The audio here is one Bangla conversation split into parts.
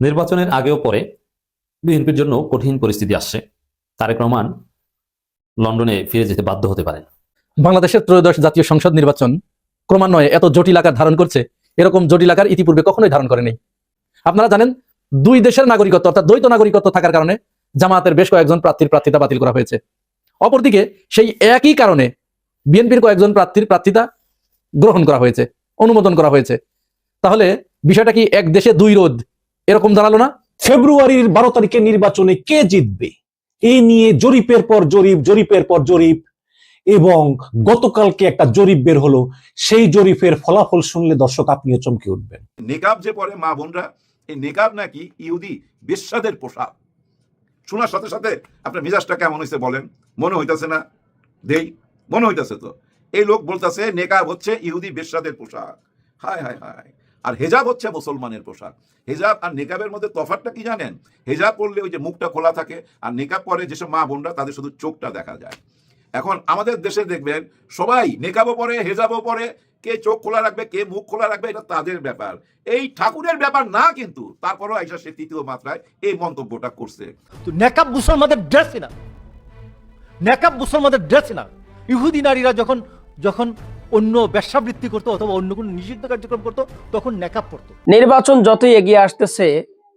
নির্বাচনের আগেও পরে বিএনপির জন্য কঠিন পরিস্থিতি আসছে। তারেক রহমান লন্ডনে ফিরে যেতে বাধ্য হতে পারেন। বাংলাদেশের ত্রয়োদশ জাতীয় সংসদ নির্বাচন ক্রমান্বয়ে এত জটিল আকার ধারণ করছে, এরকম জটিল আকার ইতিপূর্বে কখনোই ধারণ করেনি। আপনারা জানেন, দুই দেশের নাগরিকত্ব অর্থাৎ দ্বৈত নাগরিকত্ব থাকার কারণে জামায়াতের বেশ কয়েকজন প্রার্থিতা বাতিল করা হয়েছে। অপরদিকে সেই একই কারণে বিএনপির কয়েকজন প্রার্থিতা গ্রহণ করা হয়েছে, অনুমোদন করা হয়েছে। তাহলে বিষয়টা কি এক দেশে দুই রোদ এরকম দাঁড়ালো না? ফেব্রুয়ারির 12 তারিখের নির্বাচনে কে জিতবে এই নিয়ে জরিপের পর জরিপ এবং গতকালকে একটা জরিপ বের হলো। সেই জরিপের ফলাফল শুনলে দর্শক আপনিও চমকে উঠবেন। নেকাব যে পরে মা বোনরা, এই নেকাব নাকি ইহুদি বেশ্যাদের পোশাক। শোনার সাথে সাথে আপনার মেজাজটা কেমন হয়েছে বলেন? মনে হইতাছে না? মনে হইতাছে তো। এই লোক বলতেছে নেকাব হচ্ছে ইহুদি বেশ্যাদের পোশাক। হায় হায় হায়। আর হেজাব হচ্ছে মুসলমানের পোশাক। হেজাব আর নেকাবের মধ্যে তফাৎটা কি জানেন? হেজাব পরলে ওই যে মুখটা খোলা থাকে, আর নেকাব পরে যেসব মা বোনরা তাদের শুধু চোখটা দেখা যায়। এখন আমাদের দেশে দেখবেন সবাই নেকাবও পরে, হেজাবও পরে, কে চোখ খোলা রাখবে, কে মুখ খোলা রাখবে, এটা তাদের ব্যাপার, এই ঠাকুরের ব্যাপার না। কিন্তু তারপরও আইসা সে তৃতীয় মাত্রায় এই মন্তব্যটা করছে। তো নেকাব মুসলমানদের ড্রেসই না, নেকাব মুসলমানদের ড্রেসই না। ইহুদি নারীরা যখন যখন অন্য ব্যবসাবৃত্তি করতো অথবা অন্য কোনো নিষিদ্ধ কার্যক্রম করতো তখন নেকাব পড়তো। নির্বাচন যতই এগিয়ে আসতেছে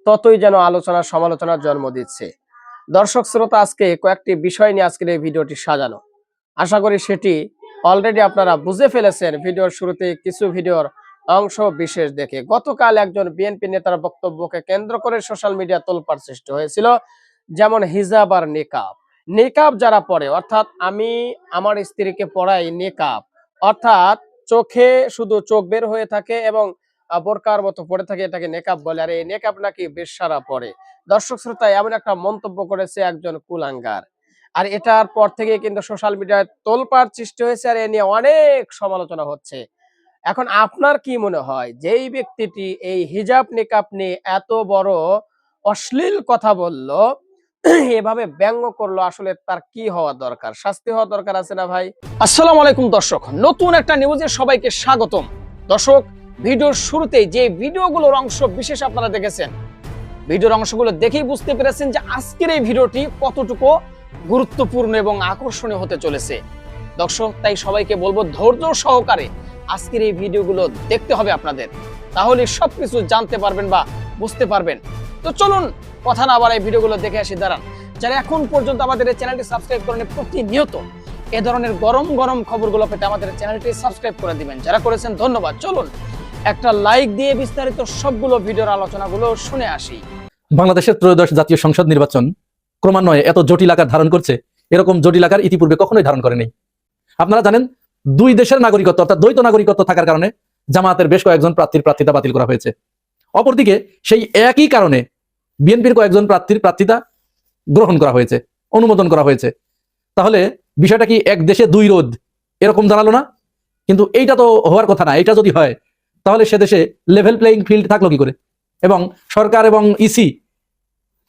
ততই যেন আলোচনা সমালোচনার জন্ম দিচ্ছে। দর্শক শ্রোতা, আজকে কয়েকটি বিষয় নিয়ে আজকের এই ভিডিওটি সাজানো। আশা করি সেটি অলরেডি আপনারা বুঝে ফেলেছেন ভিডিওর শুরুতে কিছু ভিডিওর অংশ বিশেষ দেখে। গতকাল একজন বিএনপি নেতার বক্তব্যকে কেন্দ্র করে সোশ্যাল মিডিয়া তোলপাড় সৃষ্টি হয়েছিল, যেমন হিজাব আর নেকাব। নেকাব যারা পরে, অর্থাৎ আমি আমার স্ত্রীকে পড়াই নেকাব, অর্থাৎ চোখে শুধু চোখ বের হয়ে থাকে এবং বোরকার মতো পড়ে থাকে, এটাকে নেকাব বলে। আর এই নেকাব নাকি বেশ্যারা পড়ে। দর্শক শ্রোতা, এমন একটা মন্তব্য করেছে একজন কুলাঙ্গার। আর এটার পর থেকে কিন্তু সোশ্যাল মিডিয়ায় তোলপাড় সৃষ্টি হয়েছে, আর এ নিয়ে অনেক সমালোচনা হচ্ছে। এখন আপনার কি মনে হয়, যেই ব্যক্তিটি এই হিজাব নেকাব নিয়ে এত বড় অশ্লীল কথা বলল, এভাবে ব্যঙ্গ করলো, আসলে তার কি হওয়া দরকার? শাস্তি হওয়া দরকার আছে না ভাই? আসসালামু আলাইকুম দর্শক, নতুন একটা নিউজে সবাইকে স্বাগতম। দর্শক, ভিডিওর শুরুতেই যে ভিডিওগুলোর অংশ বিশেষ আপনারা দেখেছেন, ভিডিওর অংশগুলো দেখেই বুঝতে পেরেছেন যে আজকের এই ভিডিওটি কতটুকু গুরুত্বপূর্ণ এবং আকর্ষণীয় হতে চলেছে। দর্শক, তাই সবাইকে বলবো ধৈর্য সহকারে আজকের এই ভিডিওগুলো দেখতে হবে আপনাদের, তাহলে সবকিছু জানতে পারবেন বা বুঝতে পারবেন। তো চলুন কথা না বাড়াই ভিডিওগুলো দেখে আসি। দাঁড়ান, যারা এখন পর্যন্ত আমাদের এই চ্যানেলটি সাবস্ক্রাইব করেন, প্রতিনিয়ত এ ধরনের গরম গরম খবরগুলো পেতে আমাদের চ্যানেলটি সাবস্ক্রাইব করে দিবেন। যারা করেছেন ধন্যবাদ। চলুন একটা লাইক দিয়ে বিস্তারিত সবগুলো ভিডিওর আলোচনাগুলো শুনে আসি। বাংলাদেশের ত্রয়োদশ জাতীয় সংসদ নির্বাচন ক্রমান্বয়ে এত জটিল আকার ধারণ করছে, এরকম জটিল আকার ইতিপূর্বে কখনোই ধারণ করেনি। আপনারা জানেন, দুই দেশের নাগরিকত্ব অর্থাৎ দ্বৈত নাগরিকত্ব থাকার কারণে জামায়াতের বেশ কয়েকজন প্রার্থিতা বাতিল করা হয়েছে। অপরদিকে সেই একই কারণে বিএনপির কয়েকজন প্রার্থিতা গ্রহণ করা হয়েছে, অনুমোদন করা হয়েছে। তাহলে বিষয়টা কি এক দেশে দুই রোদ এরকম দাঁড়ালো না? কিন্তু এইটা তো হওয়ার কথা না। এটা যদি হয় তাহলে সে দেশে লেভেল প্লেইং ফিল্ড থাকলো কি করে, এবং সরকার এবং ইসি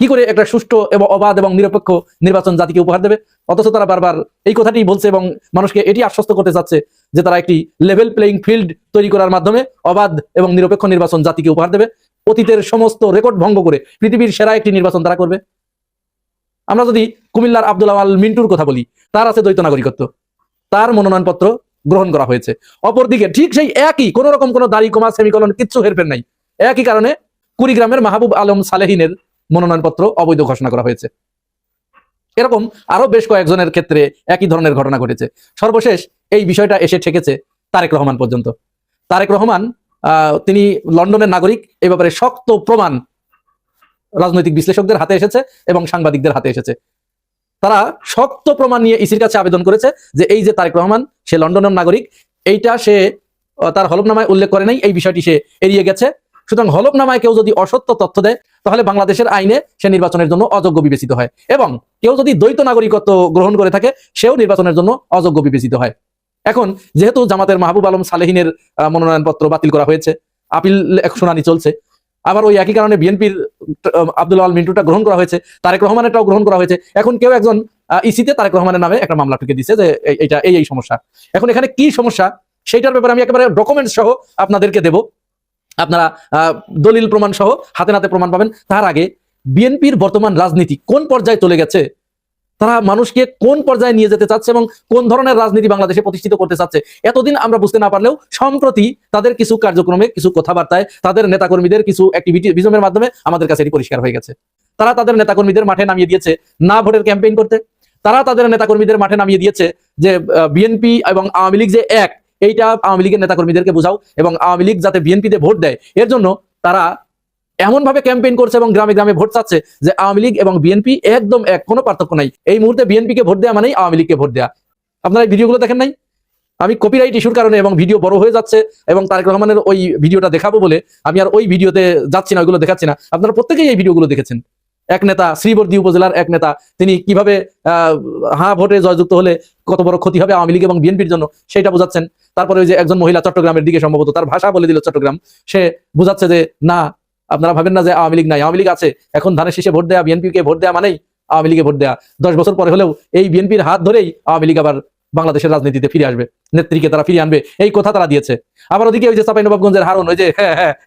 কি করে একটা সুষ্ঠু এবং অবাধ এবং নিরপেক্ষ নির্বাচন জাতিকে উপহার দেবে? অথচ তারা বারবার এই কথাটি বলছে এবং মানুষকে এটি আশ্বস্ত করতে চাচ্ছে যে তারা একটি লেভেল প্লেইং ফিল্ড তৈরি করার মাধ্যমে অবাধ এবং নিরপেক্ষ নির্বাচন জাতিকে উপহার দেবে। অতীতের সমস্ত রেকর্ড ভঙ্গ করে পৃথিবীর সেরা একটি নির্বাচন তারা করবে। আমরা যদি কুমিল্লার আব্দুল আওয়াল মিন্টুর কথা বলি, তার আছে দ্বৈত নাগরিকত্ব, তার মনোনয়নপত্র গ্রহণ করা হয়েছে। অপরদিকে ঠিক সেই একই, কোন রকম কোনো দাড়ি কমা সেমিকলন কিচ্ছু হেরফের নাই, একই কারণে কুড়িগ্রামের মাহবুব আলম সালেহিনের মনোনয়নপত্র অবৈধ ঘোষণা করা হয়েছে। এরকম আরো বেশ কয়েকজনের ক্ষেত্রে একই ধরনের ঘটনা ঘটেছে। সর্বশেষ এই বিষয়টা এসে ঠেকেছে তারেক রহমান পর্যন্ত। তারেক রহমান তিনি লন্ডনের নাগরিক, এই ব্যাপারে শক্ত প্রমাণ রাজনৈতিক বিশ্লেষকদের হাতে এসেছে এবং সাংবাদিকদের হাতে এসেছে। তারা শক্ত প্রমাণ নিয়ে ইসির কাছে আবেদন করেছে যে এই যে তারেক রহমান সে লন্ডনের নাগরিক, এইটা সে তার হলফনামায় উল্লেখ করে নাই, এই বিষয়টি সে এড়িয়ে গেছে। সুতরাং হলফনামায় কেউ যদি অসত্য তথ্য দেয় তাহলে বাংলাদেশের আইনে সে নির্বাচনের জন্য অযোগ্য বিবেচিত হয়, এবং কেউ যদি দ্বৈত নাগরিকত্ব গ্রহণ করে থাকে সেও নির্বাচনের জন্য অযোগ্য বিবেচিত হয়। এখন যেহেতু জামাতের মাহবুব আলম সালেহিনের মনোনয়নপত্র বাতিল করা হয়েছে, আপিল শুনানি চলছে, আবার ওই একই কারণে বিএনপির আব্দুল আওয়াল মিন্টুটা গ্রহণ করা হয়েছে, তারেক রহমানেরটাও গ্রহণ করা হয়েছে। এখন কেউ একজন ইসিতে তারেক রহমানের নামে একটা মামলা ঠুকে দিচ্ছে যে এইটা এই সমস্যা। এখন এখানে কি সমস্যা সেইটার ব্যাপারে আমি একেবারে ডকুমেন্টস সহ আপনাদেরকে দেব। আপনারা দলিল প্রমাণ সহ হাতে নাতে প্রমাণ পাবেন। তার আগে বিএনপির বর্তমান রাজনীতি কোন পর্যায়ে চলে গেছে, তারা মানুষকে কোন পর্যায়ে নিয়ে যেতে চাচ্ছে এবং কোন ধরনের রাজনীতি বাংলাদেশে প্রতিষ্ঠিত করতে চাচ্ছে, এতদিন আমরা বুঝতে না পারলেও সম্প্রতি তাদের কিছু কার্যক্রমে, কিছু কথাবার্তায়, তাদের নেতাকর্মীদের কিছু অ্যাক্টিভিজমের মাধ্যমে আমাদের কাছে এটি পরিষ্কার হয়ে গেছে। তারা তাদের নেতাকর্মীদের মাঠে নামিয়ে দিয়েছে না ভোটের ক্যাম্পেইন করতে, তারা তাদের নেতাকর্মীদের মাঠে নামিয়ে দিয়েছে যে বিএনপি এবং আওয়ামী লীগ যে এক, এইটা আওয়ামী লীগের নেতাকর্মীদেরকে বোঝাও এবং আওয়ামী লীগ যাতে বিএনপিতে ভোট দেয়, এর জন্য তারা এমন ভাবে ক্যাম্পেইন করছে এবং গ্রামে গ্রামে ভোট চাচ্ছে যে আওয়ামী লীগ এবং বিএনপি একদম এক, কোনো পার্থক্য নাই। এই মুহূর্তে বিএনপিকে ভোট দেওয়া মানেই আওয়ামী লীগকে ভোট দেওয়া। আপনারা এই ভিডিওগুলো দেখেন নাই? আমি কপিরাইট ইস্যুর কারণে এবং ভিডিও বড় হয়ে যাচ্ছে এবং তারেক রহমানের ওই ভিডিওটা দেখাবো বলে আমি আর ওই ভিডিওতে যাচ্ছি না, ওইগুলো দেখাচ্ছি না। আপনারা প্রত্যেকেই এই ভিডিওগুলো দেখেছেন। এক নেতা, শ্রীবর্দী উপজেলার এক নেতা, তিনি কিভাবে হ্যাঁ ভোটে জয়যুক্ত হলে কত বড় ক্ষতি হবে আওয়ামী লীগ এবং বিএনপির জন্য সেটা বোঝাচ্ছেন। তারপরে ওই যে একজন মহিলা চট্টগ্রামের দিকে, সম্ভবত তার ভাষা বলে দিল চট্টগ্রাম, সে বোঝাচ্ছে যে না, আপনারা ভাবেন না যে আওয়ামী লীগ নাই, আওয়ামী লীগ আছে। এখন ধানের শীষে ভোট দেয়া, বিএনপিকে ভোট দেয়া মানেই আওয়ামী লীগে ভোট দেয়া। 10 বছর পরে হলেও এই বিএনপির হাত ধরেই আওয়ামী লীগ আবার বাংলাদেশের রাজনীতিতে ফিরে আসবে, নেত্রীকে তারা ফিরিয়ে আনবে, এই কথা তারা দিয়েছে। আবার ওদিকে ওই যে চাঁপাইনবাবগঞ্জের হারুন, ওই যে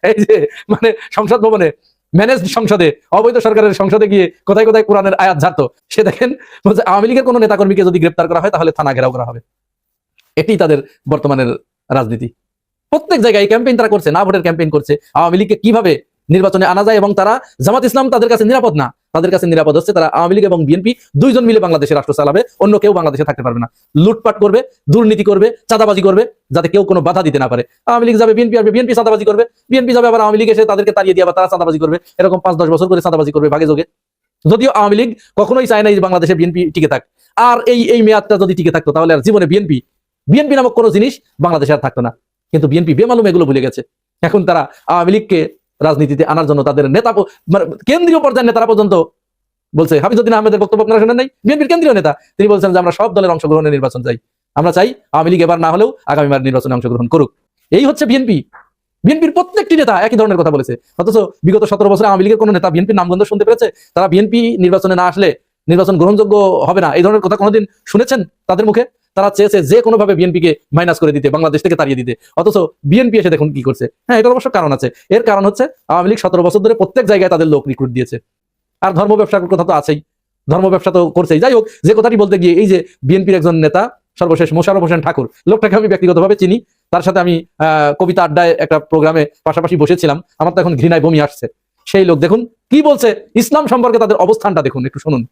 এই যে মানে সংসদ ভবনে, ম্যানেজড সংসদে, অবৈধ সরকারের সংসদে গিয়ে কোথায় কোথায় কোরআনের আয়াত ঝাড়তো, সে দেখেন বলছে আওয়ামী লীগের কোনো নেতাকর্মীকে যদি গ্রেপ্তার করা হয় তাহলে থানা ঘেরাও করা হবে। এটি তাদের বর্তমানের রাজনীতি। প্রত্যেক জায়গায় ক্যাম্পেইন তারা করছে, না ভোটের ক্যাম্পেইন করছে, আওয়ামী লীগকে কিভাবে নির্বাচনে আনা যায়। এবং তারা, জামাত ইসলাম তাদের কাছে নিরাপদ না, তাদের কাছে নিরাপদ হচ্ছে তারা আওয়ামী লীগ এবং বিএনপি দুইজন মিলে বাংলাদেশের রাষ্ট্র চালাবে, অন্য কেউ বাংলাদেশে থাকতে পারবে না। লুটপাট করবে, দুর্নীতি করবে, চাঁদাবাজি করবে, যাতে কেউ কোনো বাধা দিতে না পারে। আওয়ামী লীগ যাবে, বিএনপি আসবে, বিএনপি চাঁদাবাজি করবে, বিএনপি যাবে, আবার আওয়ামী লীগ এসে তাদেরকে তাড়িয়ে দিয়ে আবার তারা চাঁদাবাজি করবে। এরকম 5-10 বছর করে চাঁদাবাজি করবে ভাগে যোগে। যদিও আওয়ামী লীগ কখনোই চায় না যে বাংলাদেশে বিএনপি টিকে থাক। আর এই মেয়াদটা যদি টিকে থাকতো তাহলে আর জীবনে বিএনপি নামক কোনো জিনিস বাংলাদেশে আর থাকতো না। কিন্তু বিএনপি বেমালুম এগুলো ভুলে গেছে। এখন তারা আওয়ামী লীগকে রাজনীতিতে আনার জন্য তাদের নেতা, মানে কেন্দ্রীয় পর্যায়ের নেতারা পর্যন্ত বলছে, হাফিজউদ্দিন আহমেদের বক্তব্য আপনারা শুনেন নাই? বিএনপির কেন্দ্রীয় নেতা তিনি বলছেন যে আমরা সব দলের অংশগ্রহণের নির্বাচন চাই, আমরা চাই আওয়ামী লীগ এবার না হলেও আগামীবার নির্বাচনে অংশগ্রহণ করুক। এই হচ্ছে বিএনপি। বিএনপির প্রত্যেকটি নেতা একই ধরনের কথা বলেছে, অথচ বিগত 17 বছরে আওয়ামী লীগের কোনো নেতা বিএনপির নামগন্ধ শুনতে পেরেছে? তারা বিএনপি নির্বাচনে না আসলে নির্বাচন গ্রহণযোগ্য হবে না, এই ধরনের কথা কোনোদিন শুনেছেন তাদের মুখে? তারা চেয়েছে যে কোনোভাবে বিএনপিকে মাইনাস করে দিতে, বাংলাদেশ থেকে তাড়িয়ে দিতে, অথচ বিএনপি এসে দেখুন কি করছে। হ্যাঁ, এটার অবশ্য কারণ আছে। এর কারণ হচ্ছে আওয়ামী লীগ 17 বছর ধরে প্রত্যেক জায়গায় তাদের লোক রিক্রুট দিয়েছে। আর ধর্ম ব্যবসার কথা তো আছেই, ধর্ম ব্যবসা তো করছেই। যাই হোক, যে কথাটি বলতে গিয়ে, এই যে বিএনপির একজন নেতা সর্বশেষ মোশাররফ হোসেন ঠাকুর, লোকটাকে আমি ব্যক্তিগতভাবে চিনি, তার সাথে আমি কবিতা আড্ডায় একটা প্রোগ্রামে পাশাপাশি বসেছিলাম, আমার তো এখন ঘৃণায় বমি আসছে। সেই লোক দেখুন কি বলছে ইসলাম সম্পর্কে, তাদের অবস্থানটা দেখুন, একটু শুনুন।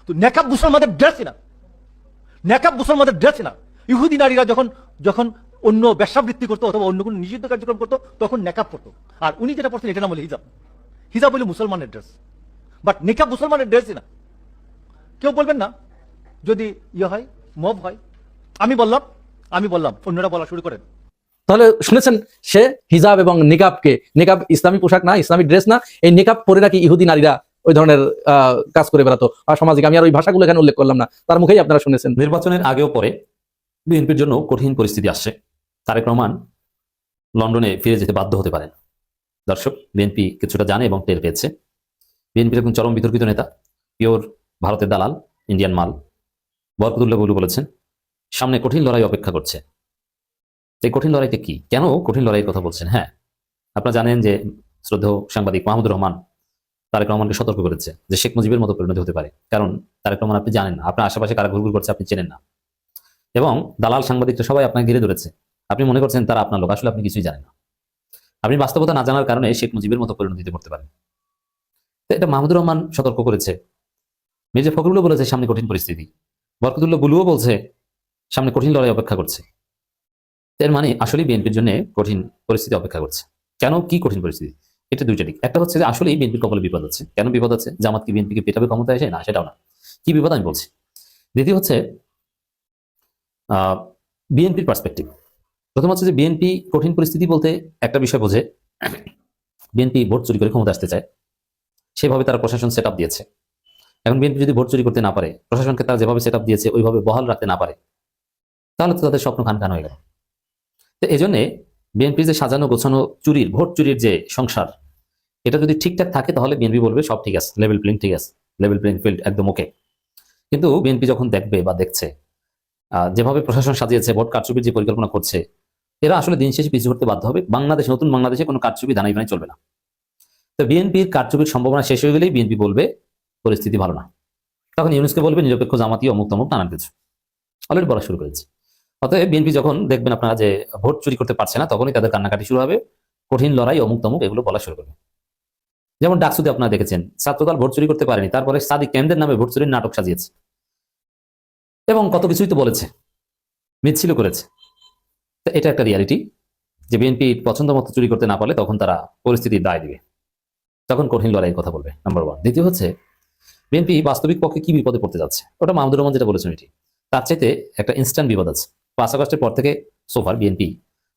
তো নেকাব মুসলমানদের ড্রেসই না, নেকাব মুসলমানদের ড্রেসই না। ইহুদি নারীরা যখন যখন অন্য ব্যবসাবৃত্তি করতো অথবা অন্য কোনো নিষিদ্ধ কার্যক্রম করতো তখন নেকাব পড়তো। আর উনি যেটা পড়তেন এটা নাম হলো হিজাব। হিজাব হলো মুসলমানের ড্রেস, বাট নেকাব মুসলমানের ড্রেসই না। কেউ বলবেন না যদি ইয়ে হয়, মব হয়। আমি বললাম, অন্যরা বলা শুরু করেন। তাহলে শুনেছেন, সে হিজাব এবং নিকাবকে, নিকাব ইসলামী পোশাক না, ইসলামী ড্রেস না, এই নিকাব পরে নাকি ইহুদি নারীরা ওই ধরনের কাজ করে বেড়াতো অসামাজিক। আমি আর ওই ভাষাগুলো এখানে উল্লেখ করলাম না, তার মুখেই আপনারা শুনেছেন। নির্বাচনের আগেও পরে বিএনপির জন্য কঠিন পরিস্থিতি আসছে। তারেক রহমান লন্ডনে ফিরে যেতে বাধ্য হতে পারেন। দর্শক, বিএনপি কিছুটা জানে এবং টের পেয়েছে। বিএনপির একজন চরম বিতর্কিত নেতা, পিওর ভারতের দালাল, ইন্ডিয়ান মাল, বরকতুল্লাহ বুলু বলেছেন সামনে কঠিন লড়াই অপেক্ষা করছে। এই কঠিন লড়াইটা কি, কেন কঠিন লড়াইয়ের কথা বলছেন? হ্যাঁ, আপনারা জানেন যে শ্রদ্ধেয় সাংবাদিক মাহমুদুর রহমান তারেক রহমানকে সতর্ক করেছে যে শেখ মুজিবের মতো পরিণতি হতে পারে। কারণ তারেক রহমান আপনি জানেন না, আপনার আশেপাশে কারা ঘুরঘুর করছে আপনি চেনেন না, এবং দালাল সাংবাদিকরা সবাই আপনাকে ঘিরে ধরেছে। আপনি মনে করছেন তারা আপনার লোক, আসলে আপনি কিছুই জানেন না। আপনি বাস্তবতা না জানার কারণে শেখ মুজিবের মতো পরিণতিতে পড়তে পারেন। তো এটা মাহমুদুর রহমান সতর্ক করেছে, মির্জা ফখরুলও বলেছে সামনে কঠিন পরিস্থিতি, বরকতুল্লাহ বুলুও বলছে সামনে কঠিন লড়াই অপেক্ষা করছে। এর মানে আসলেই বিএনপির জন্য কঠিন পরিস্থিতি অপেক্ষা করছে। কেন, কি কঠিন পরিস্থিতি? এটা দুইটা দিক। একটা হচ্ছে যে আসলেই বিএনপির কপালে বিপদ হচ্ছে। কেন বিপদ হচ্ছে? জামাত কি বিএনপিকে পেটাবে ক্ষমতা এসে? না, সেটাও না। কি বিপদ আমি বলছি। দ্বিতীয় হচ্ছে বিএনপির পার্সপেক্টিভ। প্রথম হচ্ছে যে বিএনপি কঠিন পরিস্থিতি বলতে একটা বিষয় বোঝে, বিএনপি ভোট চুরি করে ক্ষমতা আসতে চায়, সেভাবে তারা প্রশাসন সেট আপ দিয়েছে। এখন বিএনপি যদি ভোট চুরি করতে না পারে, প্রশাসনকে তারা যেভাবে সেট আপ দিয়েছে ওইভাবে বহাল রাখতে না পারে, তাহলে তো তাদের স্বপ্ন খান হয়ে গেল। তো এই জন্যে বিএনপির যে সাজানো গোছানো চুরির, ভোট চুরির যে সংসার, এটা যদি ঠিকঠাক থাকে তাহলে বিএনপি বলবে সব ঠিক আছে, লেভেল প্লেইং ঠিক আছে, লেভেল প্লেইং ফিল্ড একদম ওকে। কিন্তু বিএনপি যখন দেখবে বা দেখছে যেভাবে প্রশাসন সাজিয়েছে, ভোট কারচুপির যে পরিকল্পনা করছে, এরা আসলে দিন শেষে পিছু করতে বাধ্য হবে। নতুন বাংলাদেশে কোনো কারচুপি দানাই বানাই চলবে না। তো বিএনপির কারচুপির সম্ভাবনা শেষ হয়ে গেলেই বিএনপি বলবে পরিস্থিতি ভালো না, তখন ইউনুসকে বলবে নিরপেক্ষ জামাতি অমুক তমুক নানান কিছু অলরেডি বলা শুরু করেছে। অতএব বিএনপি যখন দেখবেন আপনারা যে ভোট চুরি করতে পারছে না, তখনই তাদের কান্নাকাটি শুরু হবে, কঠিন লড়াই অমুক তমুক এগুলো বলা শুরু করবে। যেমন ডাকসুতে আপনারা দেখেছেন ছাত্রদল ভোট চুরি করতে পারেনি, তারপরে সাদিক কেন্দ্রের নামে ভোট চুরির নাটক সাজিয়েছে এবং কত কিছুই তো বলেছে, মিছিল করেছে। তো এটা একটা রিয়ালিটি যে বিএনপি পছন্দ মতো চুরি করতে না পারলে তখন তারা পরিস্থিতির দায় দিবে, তখন কঠিন লড়াইয়ের কথা বলবে, নাম্বার 1। দ্বিতীয় হচ্ছে বিএনপি বাস্তবিক পক্ষে কি বিপদে পড়তে যাচ্ছে, ওটা মাহমুদুর রহমান যেটা বলেছেন এটি তার চাইতে একটা ইনস্ট্যান্ট বিপদ আছে। 5 আগস্টের পর থেকে সোফার বিএনপি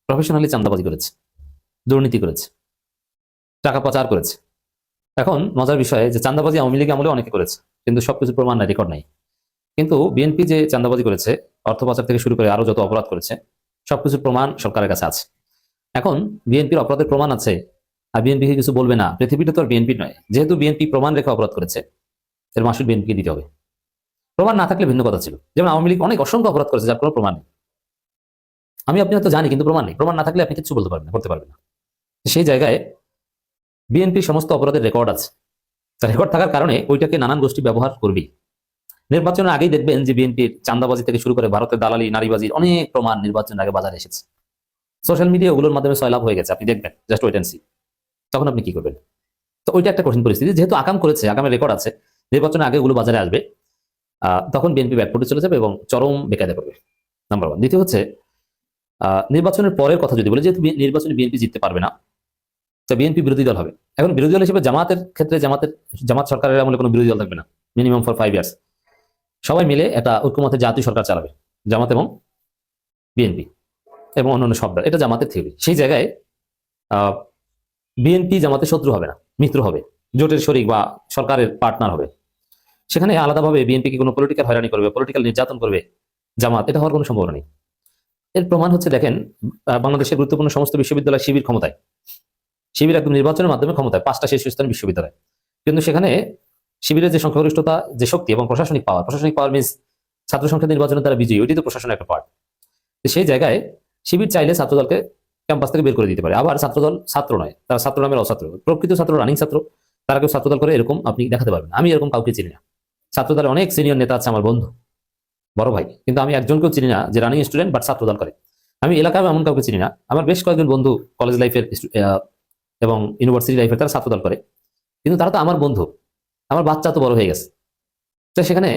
প্রফেশনালি চাঁদাবাজি করেছে, দুর্নীতি করেছে, টাকা পাচার করেছে। এখন মজার বিষয় যে চাঁদাবাজি আওয়ামী লীগ আমলে অনেকে করেছে, কিন্তু সবকিছু প্রমাণ নাই, রেকর্ড নাই। কিন্তু বিএনপি যে চাঁদাবাজি করেছে, অর্থ পাচার থেকে শুরু করে আরো যত অপরাধ করেছে, সবকিছুর প্রমাণ সরকারের কাছে আছে। এখন বিএনপির অপরাধের প্রমাণ আছে আর বিএনপি কিছু বলবে না, পৃথিবীটা তো আর বিএনপি নয়। যেহেতু বিএনপি প্রমাণ রেখে অপরাধ করেছে, এর মাসুল বিএনপিকে দিতে হবে। প্রমাণ না থাকলে ভিন্ন কথা ছিল। যেমন আওয়ামী লীগ অনেক অসংখ্য অপরাধ করেছে যার কোনো প্রমাণ নেই। আপনি হয়তো জানি, কিন্তু প্রমাণ নেই। প্রমাণ না থাকলে আপনি কিছু বলতে পারবেন না, করতে পারবেন না। সেই জায়গায় বিএনপির সমস্ত অপরাধের রেকর্ড আছে। রেকর্ড থাকার কারণে ওইটাকে নানান গোষ্ঠী ব্যবহার করবে। নির্বাচনের আগেই দেখবেন যে বিএনপির চাঁদাবাজি থেকে শুরু করে ভারতের দালালি, নারীবাজির অনেক প্রমাণ নির্বাচনের আগে বাজারে এসেছে। সোশ্যাল মিডিয়া ওগুলোর মাধ্যমে সয়লাভ হয়ে গেছে, আপনি দেখবেন, জাস্ট ওয়েট এন্ড সি। তখন আপনি কি করবেন? তো ওইটা একটা কঠিন পরিস্থিতি। যেহেতু আকাম করেছে, আগামের রেকর্ড আছে, নির্বাচনের আগে ওগুলো বাজারে আসবে, তখন বিএনপি ব্যাকফুটে চলে যাবে এবং চরম বেকায়দা করবে, নাম্বার 1। দ্বিতীয় হচ্ছে নির্বাচনের পরের কথা যদি বলে, যেহেতু নির্বাচনে বিএনপি জিততে পারবে না, তো বিএনপি বিরোধী দল হবে। এখন বিরোধী দল হিসেবে জামাতের ক্ষেত্রে জামাত সরকারের আমলে কোনো বিরোধী দল থাকবে না, মিনিমাম ফর 5 ইয়ার্স। সবাই মিলে একটা ঐক্যমতে জাতীয় সরকার চালাবে, জামাত এবং বিএনপি এবং অন্যান্য সব দল। এটা জামাতের থিওরি। সেই জায়গায় বিএনপি জামাতের শত্রু হবে না, মিত্র হবে, জোটের শরিক বা সরকারের পার্টনার হবে। সেখানে আলাদাভাবে বিএনপিকে কোনো পলিটিক্যাল হয়রানি করবে, পলিটিক্যাল নির্যাতন করবে জামাত, এটা হওয়ার কোনো সম্ভাবনা নেই। এর প্রমাণ হচ্ছে দেখেন, বাংলাদেশের গুরুত্বপূর্ণ সমস্ত বিশ্ববিদ্যালয় শিবির ক্ষমতায়, শিবির একদম নির্বাচনের মাধ্যমে ক্ষমতায়, 5টা শীর্ষস্থানীয় বিশ্ববিদ্যালয়। কিন্তু সেখানে শিবিরের যে সংখ্যাগরিষ্ঠতা, যে শক্তি এবং প্রশাসনিক পাওয়ার মিনস ছাত্র সংসদ নির্বাচনের দ্বারা বিজয়ী, ওইটি তো প্রশাসনের একটা পার্ট। সেই জায়গায় শিবির চাইলে ছাত্রদলকে ক্যাম্পাস থেকে বের করে দিতে পারে। আবার ছাত্রদল ছাত্র নয়, তারা ছাত্র নামের অছাত্র, প্রকৃত ছাত্র, রানিং ছাত্র, তারা কেউ ছাত্রদল করে এরকম আপনি দেখাতে পারবেন। আমি এরকম কাউকে চিনি না। ছাত্রদলের অনেক সিনিয়র নেতা আছে আমার বন্ধু, বড় ভাই, কিন্তু আমি একজনকেও চিনি না যে রানিং স্টুডেন্ট বাট ছাত্রদল করে। আমি এলাকায় এমন কাউকে চিনি না। আমার বেশ কয়েকজন বন্ধু কলেজ লাইফের এবং ইউনিভার্সিটি লাইফের, তারা ছাত্রদল করে, কিন্তু তারা তো আমার বন্ধু, আমার বাচ্চা তো বড় হয়ে গেছে, তো সেখানে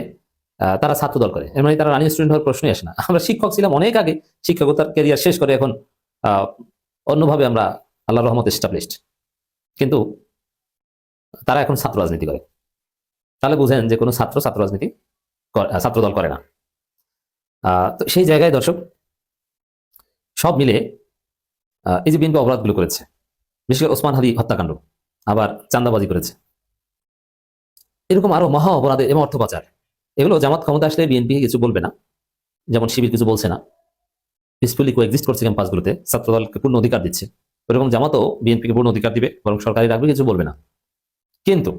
তারা ছাত্রদল করে, এর মানে তারা রানিং স্টুডেন্ট হওয়ার প্রশ্নই আসে না। আমরা শিক্ষক ছিলাম অনেক আগে, শিক্ষকতার ক্যারিয়ার শেষ করে এখন অন্যভাবে আমরা আল্লাহর রহমতে এস্টাবলিশড, কিন্তু তারা এখন ছাত্র রাজনীতি করে। তাহলে বুঝেন যে কোনো ছাত্র রাজনীতি ছাত্রদল করে না। তো সেই জায়গায় দর্শক সব মিলে এই যে বিএনপি অপরাধগুলো করেছে, বিশেষ করে ওসমান হাদি হত্যাকাণ্ড, আবার চাঁদাবাজি করেছে, এরকম আরো মহা অপরাধ এবং অর্থ পাচার, এগুলো জামাত ক্ষমতা আসলে বিএনপি কিছু বলবে না, যেমন শিবির কিছু বলছে না, পিসফুলি কোএক্সিস্ট করছে ক্যাম্পাসগুলোতে, ছাত্রদলকে পূর্ণ অধিকার দিচ্ছে, ওরকম জামাতও বিএনপিকে পূর্ণ অধিকার দিবে, বরং সরকারি রাখবে, কিছু বলবে না। কিন্তু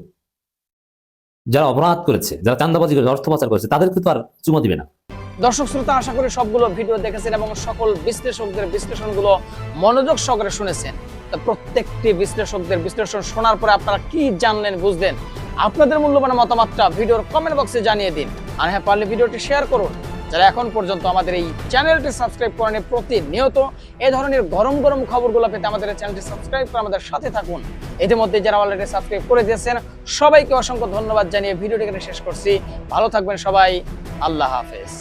যারা অপরাধ করেছে, যারা চাঁদাবাজি করেছে, অর্থ পাচার করেছে, তাদেরকে তো আর চুমা দিবে না। দর্শক শ্রোতা, আশা করি সবগুলো ভিডিও দেখেছেন এবং সকল বিশ্লেষকদের বিশ্লেষণগুলো মনোযোগ সহকারে শুনেছেন। তো প্রত্যেকটি বিশ্লেষকদের বিশ্লেষণ শোনার পরে আপনারা কি জানলেন, বুঝলেন? আপনাদের মূল্যবান মতামতটা ভিডিওর কমেন্ট বক্সে জানিয়ে দিন। আর হ্যাঁ, পারলে ভিডিওটি শেয়ার করুন। যারা এখন পর্যন্ত আমাদের এই চ্যানেলটি সাবস্ক্রাইব করেনি, প্রতিনিয়ত এই ধরনের গরম গরম খবরগুলো পেতে আমাদের এই চ্যানেলটি সাবস্ক্রাইব করে আমাদের সাথে থাকুন। ইতিমধ্যে যারা অলরেডি সাবস্ক্রাইব করে দিয়েছেন সবাইকে অসংখ্য ধন্যবাদ জানিয়ে ভিডিওটি এখানে শেষ করছি। ভালো থাকবেন সবাই, আল্লাহ হাফেজ।